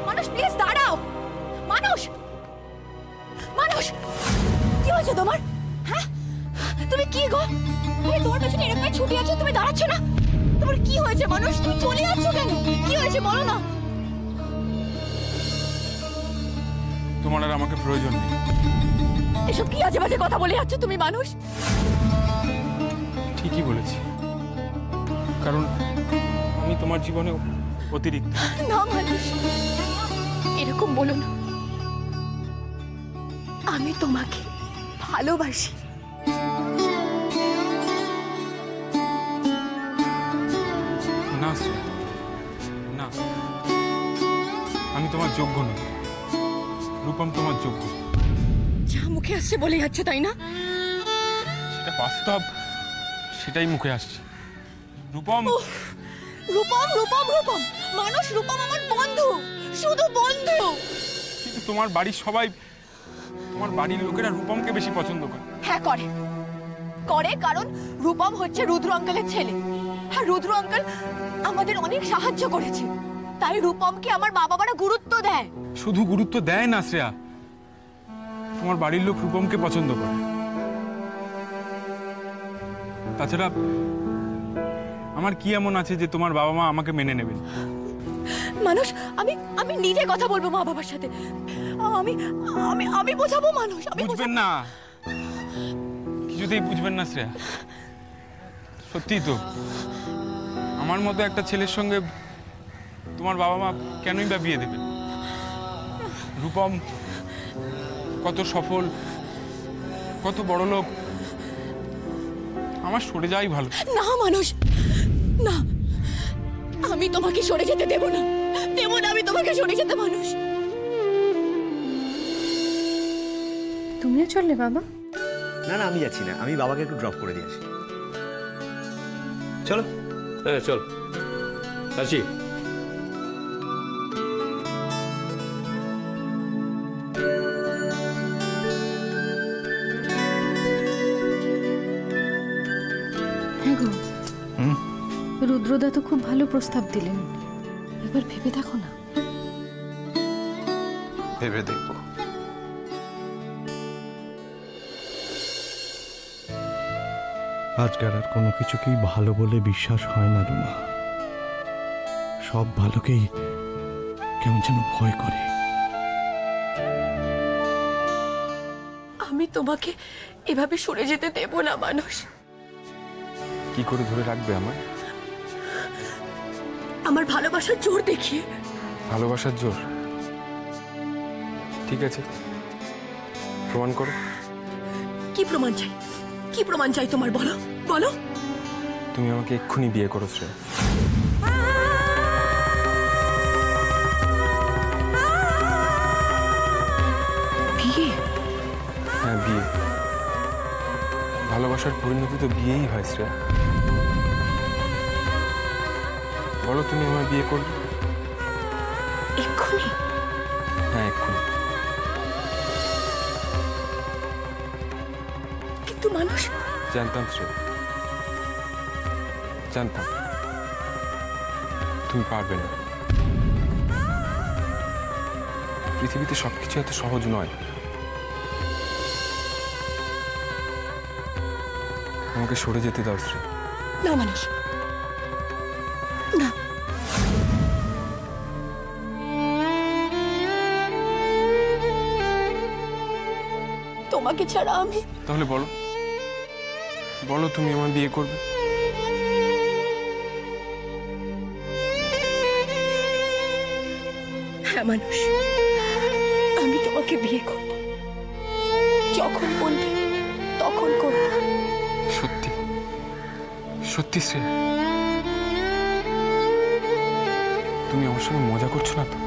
মানুষ প্লিজ দাঁড়াও। মানুষ, মানুষ কি হয়েছে তোমার? হ্যাঁ তুমি কি গো? তুমি তোমার পেছনে এরকম ছুটে আছো, তুমি দাঁড়াচ্ছ না? তোমার কি হয়েছে মানুষ? তুমি চলে যাচ্ছ কেন? কি হয়েছে বলো না। তোমার আর আমাকে প্রয়োজন নেই। এসব কি আজে বাজে কথা বলে যাচ্ছ তুমি মানুষ? ঠিকই বলেছি, কারণ আমি তোমার জীবনে অতিরিক্ত। না মানুষ, এরকম বলো না। আমি তোমাকে ভালোবাসি। না শ্রেয়া, না, আমি তোমার যোগ্য নই। রূপম তোমার যোগ্য। যা মুখে আসছে বলে যাচ্ছ তাই না? সেটা বাস্তব, সেটাই মুখে আসছে। রূপম, রূপম রূপম রূপম মানুষ, রূপম আমার বন্ধু, শুধু বন্ধু। কিন্তু তোমার বাড়ির সবাই, তোমার বাড়ির লোকেরা রূপমকে বেশি পছন্দ করে। হ্যাঁ করে, করে, কারণ রূপম হচ্ছে রুদ্র আঙ্কেলের ছেলে। আর রুদ্র আঙ্কেল আমাদের অনেক সাহায্য করেছে, তাই রূপমকে আমার মা বাবারা গুরুত্ব দেয়। শুধু গুরুত্ব দেয় না শ্রেয়া, তোমার বাড়ির লোক রূপমকে পছন্দ করে। তাছাড়া আমার কি এমন আছে যে তোমার বাবা মা আমাকে মেনে নেবেন? মানুষ, আমি আমি নিজে কথা বলবো মা বাবার সাথে। আমি আমি আমি বোঝাবো মানুষ। আমি বুঝবেন না, কিছুতেই বুঝবেন না শ্রেয়া। সত্যি তো, আমার মতো একটা ছেলের সঙ্গে তোমার বাবা মা কেনই বা বিয়ে দেবেন? রূপম কত সফল, কত বড় লোক, আমার সরে যাই ভালো। না মানুষ, না, আমি তোমাকে সরে যেতে দেব না, দেব না আমি তোমাকে সরে যেতে। মানুষ, তুমিও চললে বাবা? না না, আমি যাচ্ছি না, আমি বাবাকে একটু ড্রপ করে দিয়ে আসি। চলো। হ্যাঁ চল, আসি। হ্যাঁ গো, রুদ্রদা তো খুব ভালো প্রস্তাব দিলেন, একবার ভেবে দেখো না। ভেবে দেখবো। আজকাল আর কোনো কিছুকেই ভালো বলে বিশ্বাস হয় না রুমা। সব ভালোকেই কেমন যেন ভয় করে। আমি তোমাকে এভাবে সরে যেতে দেব না মানুষ। কি করে ধরে রাখবে আমায়? আমার ভালোবাসার জোর দেখিয়ে। ভালোবাসার জোর? ঠিক আছে, প্রমাণ করো। কি প্রমাণ চাই? কি প্রমাণ চাই তোমার? বলো বলো। তুমি আমাকে এক্ষুনি বিয়ে করো শ্রেয়া। বিয়ে? হ্যাঁ বিয়ে। ভালোবাসার পরিণতি তো বিয়েই হয় শ্রেয়া। বলো তুমি আমায় বিয়ে করবে? এক্ষুনি? হ্যাঁ এক্ষুনি। কিন্তু মানুষ, জানতাম শ্রেয়া, জানতাম তুমি পারবে না। পৃথিবীতে সবকিছু এত সহজ নয়। আমাকে সরে যেতে দাও শ্রেয়া। না মানুষ, না। তোমাকে ছাড়া আমি। তাহলে বলো, বলো তুমি আমায় বিয়ে করবে? হ্যাঁ মানুষ, আমি তোমাকে বিয়ে করব। যখন বলবে তখন করব। সত্যি সত্যি শ্রেয়া? তুমি আমার সঙ্গে মজা করছো না তো?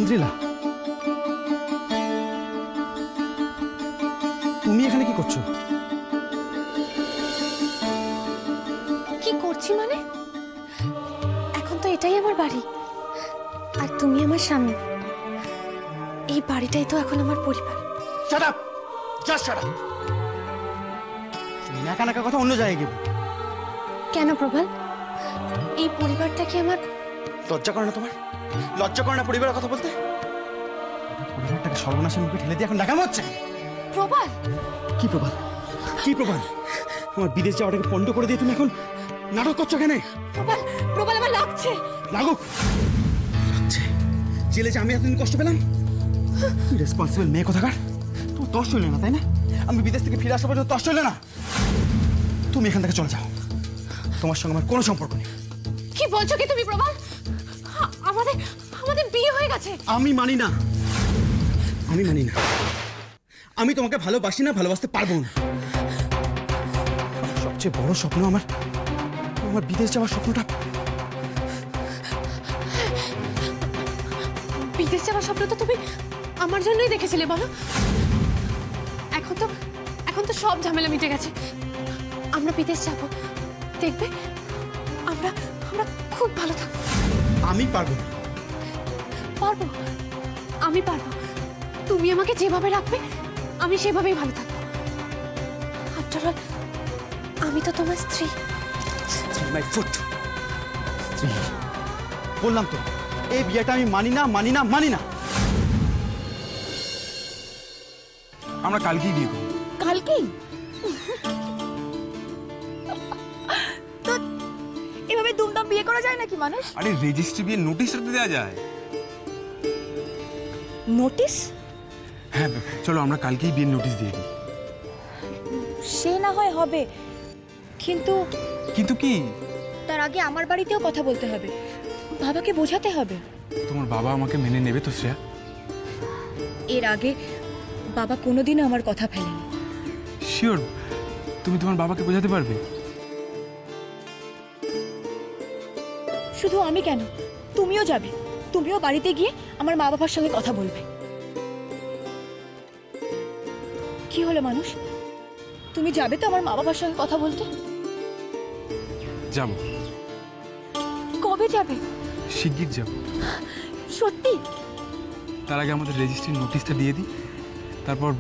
ইন্দ্রিলা, তুমি এখানে কি করছো? কি করছি মানে? এখন তো এটাই আমার বাড়ি, আর তুমি আমার স্বামী। এই বাড়িটাই তো এখন আমার পরিবার। Shut up, just shut up. তুমি নাকা নাকা কথা অন্য জায়গায় গিয়ে বলো। কেন প্রবাল? এই পরিবারটা কি আমার? লজ্জা করে না তোমার? লজ্জা করে না পরিবারের কথা বলতে? পরিবারটাকে সর্বনাশের মুখে ঠেলে দিয়ে এখন দেখানো হচ্ছে। প্রবাল, কি প্রবাল? কি প্রবাল? আমার বিদেশ যাওয়াটাকে পণ্ড করে দিয়ে তুমি এখন নাটক করছো কেন? প্রবাল, প্রবাল আমার লাগছে। লাগুক, লাগছে। জেলে যে আমি এতদিন কষ্ট পেলাম। রেসপন্সিবল মেয়ে কোথাকার। তোমার তস চললো না, তাই না? আমি বিদেশ থেকে ফিরে আসা পর্যন্ত তস চললো না। তুমি এখান থেকে চলে যাও, তোমার সঙ্গে আমার কোনো সম্পর্ক নেই। কি বলছো কি তুমি প্রবাল? আমাদের আমাদের বিয়ে হয়ে গেছে। আমি মানি না, আমি মানি না। আমি তোমাকে ভালোবাসি না, ভালোবাসতে পারবো না। সবচেয়ে বড় স্বপ্ন আমার আমার বিদেশ যাওয়ার স্বপ্নটা। বিদেশ যাওয়ার স্বপ্ন তো তুমি আমার জন্যই দেখেছিলে বলো? এখন তো সব ঝামেলা মিটে গেছে। আমরা বিদেশ যাব, দেখবে আমরা আমরা খুব ভালো থাকবো। আমি পারবো না। পারবো, আমি পারবো। তুমি আমাকে যেভাবে রাখবে আমি সেভাবেই ভালো থাকবো। আফটার অল আমি তো তোমার স্ত্রী। মাই ফুট স্ত্রী। বললাম তো, এই বিয়েটা আমি মানি না, মানি না, মানি না। আমরা কালকেই বিয়ে করব। কালকেই? তো এভাবে দুমদাম বিয়ে করা যায় নাকি মানুষ? আরে রেজিস্ট্রি বিয়ে নোটিশটা তো দেওয়া যায়। নোটিশ? হ্যাঁ চলো আমরা কালকেই বিয়ের নোটিশ দিয়ে দিই। সে না হয় হবে, কিন্তু কিন্তু কি? তার আগে আমার বাড়িতেও কথা বলতে হবে, বাবাকে বোঝাতে হবে। তোমার বাবা আমাকে মেনে নেবে তো শ্রেয়া? এর আগে বাবা কোনোদিনও আমার কথা ফেলেনি। শিওর তুমি তোমার বাবাকে বোঝাতে পারবে? শুধু আমি কেন, তুমিও যাবে। তুমিও বাড়িতে গিয়ে আমার মা বাবার সঙ্গে কথা বলবে। কি হলো মানুষ, তুমি যাবে তো আমার মা বাবার সঙ্গে কথা বলতে? যাব। কবে যাবে? শিগগির যাব। সত্যি? তার আগে আমাদের রেজিস্ট্রির নোটিশটা দিয়ে দিই, তারপর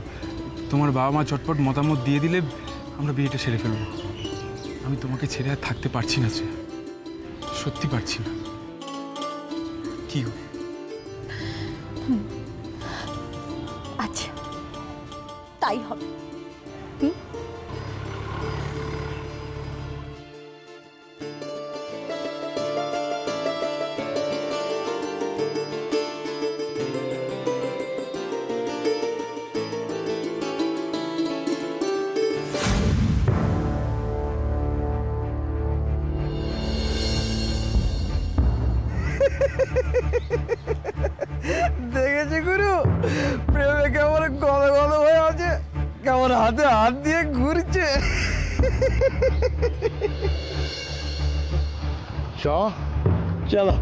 তোমার বাবা মা চটপট মতামত দিয়ে দিলে আমরা বিয়েটা সেরে ফেলব। আমি তোমাকে ছেড়ে আর থাকতে পারছি না শ্রেয়া, সত্যি পারছি না। কি গো? আচ্ছা তাই হবে। দেখেছি গুরু, প্রেমে কেমন গল গল হয়ে আছে, কেমন হাতে হাত দিয়ে ঘুরছে। চলো।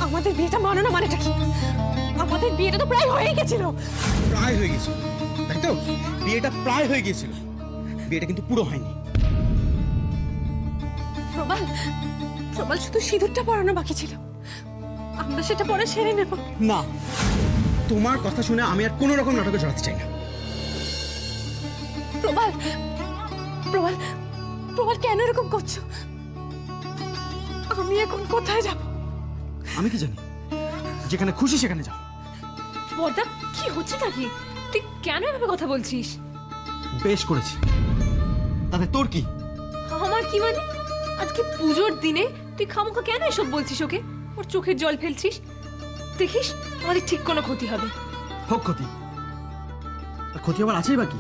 আমাদের বিয়েটা মানো না মানেটা কি? আমাদের বিয়েটা তো প্রায় হয়ে গেছিল। প্রায় হয়ে গেছিল, তাই তো? বিয়েটা প্রায় হয়ে গিয়েছিল, বিয়েটা কিন্তু পুরো হয়নি। প্রবাল, প্রবাল শুধু সিঁদুরটা পরানো বাকি ছিল, আমরা সেটা পরে সেরে নেব। না, তোমার কথা শুনে আমি আর কোনো রকম নাটকে জড়াতে চাই না। প্রবাল, প্রবাল, প্রবাল কেন এরকম করছো? আমি এখন কোথায় যাব? আমি কি জানি, যেখানে খুশি সেখানে যাও। বড়দা কি হচ্ছে নাকি? তুই কেন এভাবে কথা বলছিস? বেশ করেছি, তাতে তোর কি? কি মানে? আজকে পুজোর দিনে তুই খামোখা কেন এসব বলছিস ওকে? ওর চোখের জল ফেলছিস? দেখিস আমাদের ঠিক কোনো ক্ষতি হবে। হোক ক্ষতি, আর ক্ষতি আবার আছেই বাকি।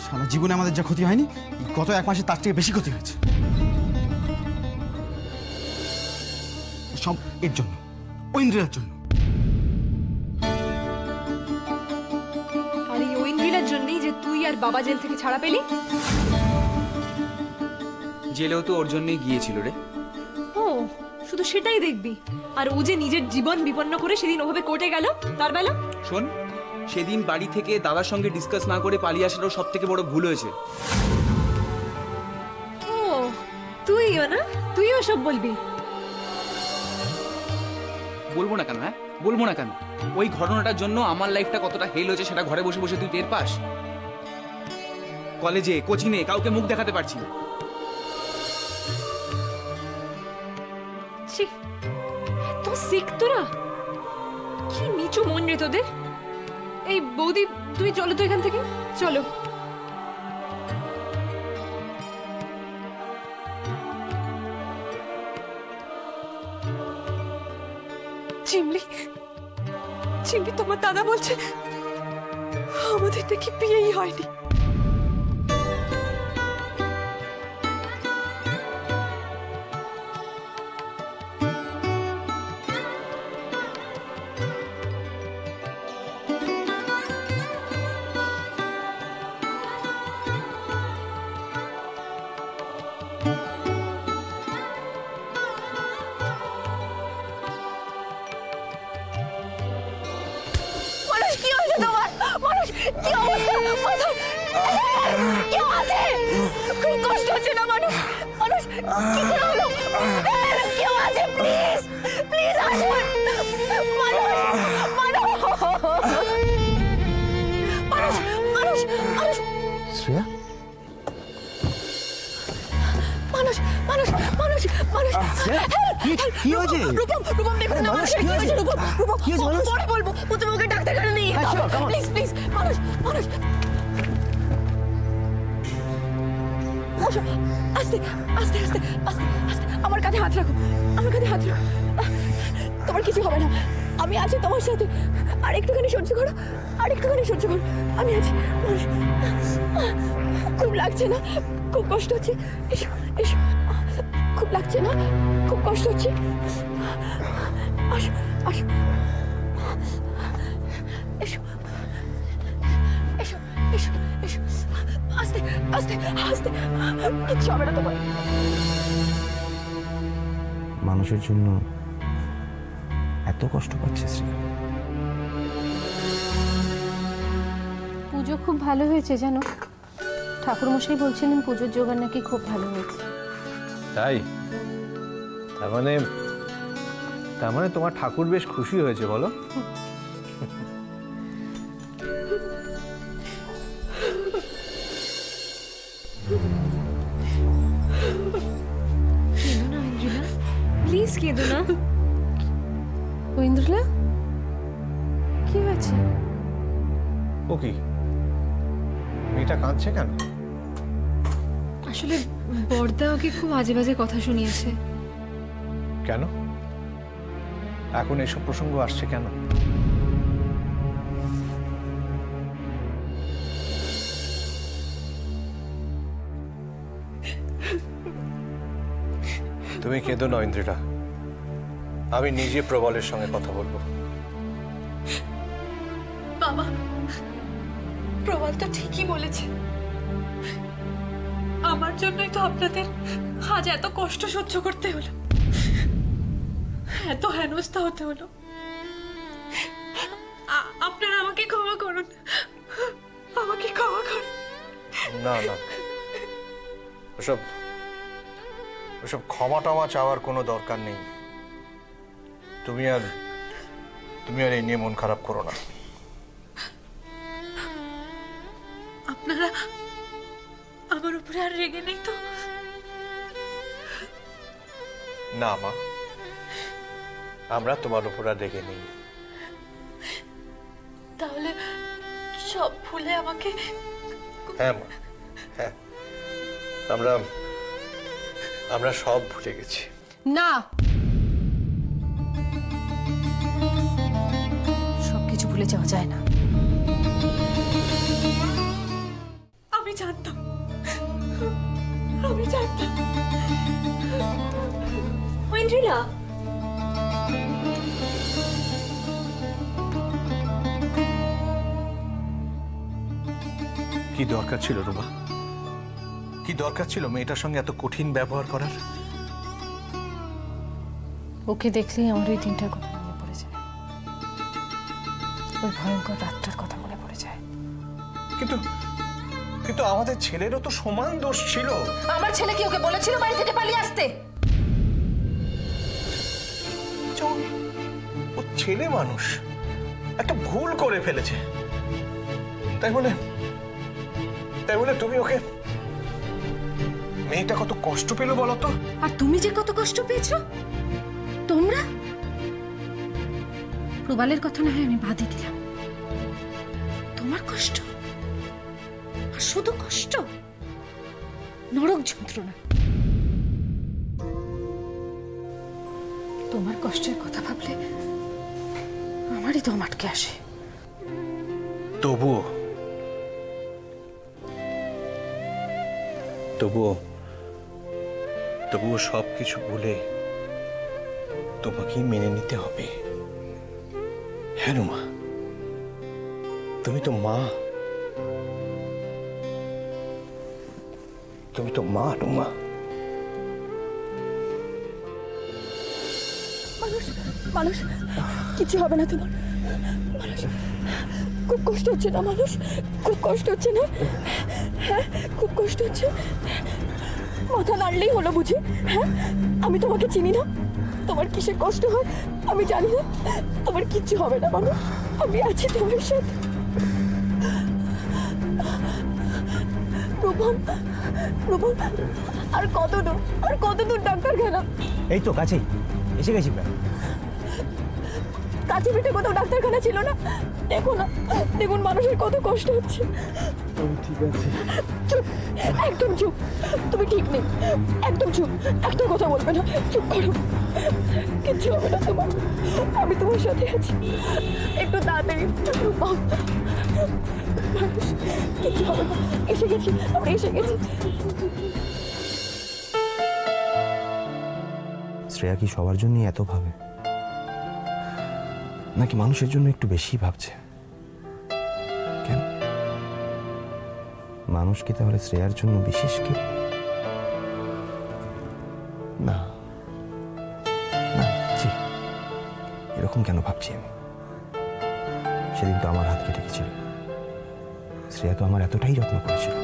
সারা জীবনে আমাদের যা ক্ষতি হয়নি, এই গত 1 মাসে তার থেকে বেশি ক্ষতি হয়েছে। সব এর জন্য, ঐন্দ্রিলার জন্য। আর এই ঐন্দ্রিলার জন্যই যে তুই আর বাবা জেল থেকে ছাড়া পেলি। জেলেও তো ওর জন্যই গিয়েছিল রে। ও শুধু সেটাই দেখবি, আর ও যে নিজের জীবন বিপন্ন করে সেদিন ওভাবে কোর্টে গেল, তার বেলা। শোন, সেদিন বাড়ি থেকে দাদার সঙ্গে ডিসকাস না করে পালিয়ে আসাটাও সব থেকে বড় ভুল হয়েছে। ও তুইও না, তুইও সব বলবি? বলবো না কেন? হ্যাঁ বলবো না কেন? ওই ঘটনাটার জন্য আমার লাইফটা কতটা হেল হয়েছে সেটা ঘরে বসে বসে তুই টের পাস? কলেজে কোচিংয়ে কাউকে মুখ দেখাতে পারছি না। ছি, এত সিক তোরা! কি নিচু মন রে তোদের। এই বৌদি, তুমি চলো তো এখান থেকে, চলো। চিমলি, চিমলি, তোমার দাদা বলছে আমাদের নাকি বিয়েই হয়নি। খুব কষ্ট হচ্ছে না মানুষ? মানুষ কি করে হলো? কেউ আছে প্লিজ, প্লিজ আসুন। মানুষ, মানুষ, মানুষ, মানুষ, মানুষ, শ্রেয়া, মানুষ, মানুষ, মানুষ, মানুষ, কি হয়েছে? রূপম, রূপম দেখুন না মানুষের কি হয়েছে। রূপম, রূপম, কি হয়েছে মানুষ? পরে বলবো, প্রথমে ওকে ডাক্তারখানা নিয়ে যেতে হবে। প্লিজ, প্লিজ, মানুষ, মানুষ, আস্তে আস্তে আস্তে আস্তে আস্তে, আমার কাঁধে হাত রাখো, আমার কাঁধে হাত রাখো। তোমার কিছু হবে না, আমি আছি তোমার সাথে। আর একটুখানি সহ্য করো, আর একটুখানি সহ্য করো, আমি আছি। খুব লাগছে না? খুব কষ্ট হচ্ছে? এসো, এসো। খুব লাগছে না? খুব কষ্ট হচ্ছে? আসো, আসো, এসো, এসো, এসো, এসো। আস্তে আস্তে আস্তে, কিচ্ছু হবে না তোমার। মানুষের জন্য এত কষ্ট পাচ্ছে শ্রেয়া? পুজো খুব ভালো হয়েছে জানো, ঠাকুরমশাই বলছিলেন পুজোর জোগাড় নাকি খুব ভালো হয়েছে। তাই? তার মানে তোমার ঠাকুর বেশ খুশি হয়েছে বলো? কেঁদো না ঐন্দ্রিলা, প্লিজ কেঁদো না। ঐন্দ্রিলা, কি হয়েছে? ও কি, মেয়েটা কাঁদছে কেন? আসলে বড়দা ওকে খুব আজে বাজে কথা শুনিয়েছে। কেন এখন এসব প্রসঙ্গ আসছে কেন? তুমি কেঁদো না ঐন্দ্রিলা, আমি নিজে প্রবলের সঙ্গে কথা বলবো। বাবা, প্রবল তো ঠিকই বলেছে। আমার জন্যই তো আপনাদের আজ এত কষ্ট সহ্য করতে হলো, এত হেনস্থা হতে হলো। আপনারা আমাকে ক্ষমা করুন, আমাকে ক্ষমা করুন। না না, ওসব ক্ষমা টমা চাওয়ার কোনো দরকার নেই। তুমি আর এই নিয়ে মন খারাপ করো না। আপনারা আমার উপরে আর রেগে নেই তো? না মা, আমরা তোমার উপর আর রেগে নেই। তাহলে সব ভুলে আমাকে। হ্যাঁ মা, হ্যাঁ, আমরা সব ভুলে গেছি। না, সবকিছু ভুলে যাওয়া যায় না। আমি জানতাম, আমি জানতাম। ঐন্দ্রিলা, কি দরকার ছিল রুমা? কি দরকার ছিল মেয়েটার সঙ্গে এত কঠিন ব্যবহার করার? ওকে দেখলেই আমার ওই দিনটার কথা মনে পড়ে যায়, ওই ভয়ঙ্কর রাতটার কথা মনে পড়ে যায়। কিন্তু কিন্তু আমাদের ছেলেরও তো সমান দোষ ছিল। আমার ছেলে কি ওকে বলেছিল বাড়ি থেকে পালিয়ে আসতে? ও ছেলে মানুষ, একটা ভুল করে ফেলেছে, তাই বলে তুমি ওকে, মেয়েটা কত কষ্ট পেল বলো তো? আর তুমি যে কত কষ্ট পেয়েছো তোমরা। প্রবালের কথা না হয় আমি বাদই দিলাম, তোমার কষ্ট আর শুধু কষ্ট, নরক যন্ত্রণা। তোমার কষ্টের কথা ভাবলে আমারই দম আটকে আসে। তবুও সবকিছু ভুলে তোমাকেই মেনে নিতে হবে। হ্যাঁ রুমা, তুমি তো মা, রুমা। মানুষ, কিছু হবে না তোমার। মানুষ, খুব কষ্ট হচ্ছে না? মানুষ, খুব কষ্ট হচ্ছে না? হ্যাঁ, খুব কষ্ট হচ্ছে। মাথা নাড়লেই হলো বুঝি? হ্যাঁ, আমি তোমাকে চিনি না, তোমার কিসে কষ্ট হয় আমি জানি না। তোমার কিচ্ছু হবে না মানুষ, আমি আছি তোমার সাথে। রূপম, আর কত দূর ডাক্তারখানা? এই তো কাছেই এসে গেছি প্রায়। কাছে পিঠে কোথাও ডাক্তারখানা ছিল না? দেখুন মানুষের কত কষ্ট হচ্ছে। ঠিক আছে, চুপ, একদম চুপ, তুমি ঠিক নেই, একদম চুপ, একটা কথা বলবে না, চুপ করো। কিচ্ছু হবে না তোমার, আমি তোমার সাথে আছি। একটু তাড়াতাড়ি, কিচ্ছু হবে না। এসে গেছি, আমরা এসে গেছি। শ্রেয়া কি সবার জন্য এত ভাবে, নাকি মানুষের জন্য একটু বেশি ভাবছে? কেন মানুষ কি তাহলে শ্রেয়ার জন্য বিশেষ কেউ? না, এরকম কেন ভাবছি আমি? সেদিন তো আমার হাত কেটে গেছিল, শ্রেয়া তো আমার এতটাই যত্ন করেছিল।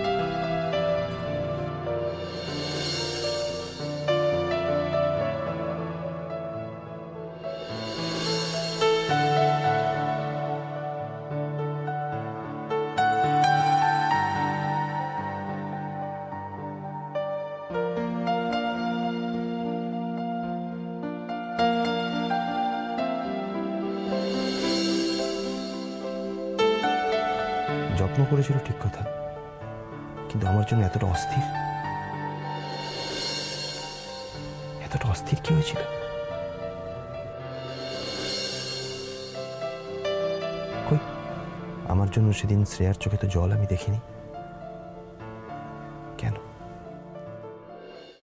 যত্ন করেছিল ঠিক কথা, কিন্তু আমার জন্য এতটা অস্থির কি হয়েছিল? কই, আমার জন্য সেদিন শ্রেয়ার চোখে তো জল আমি দেখিনি।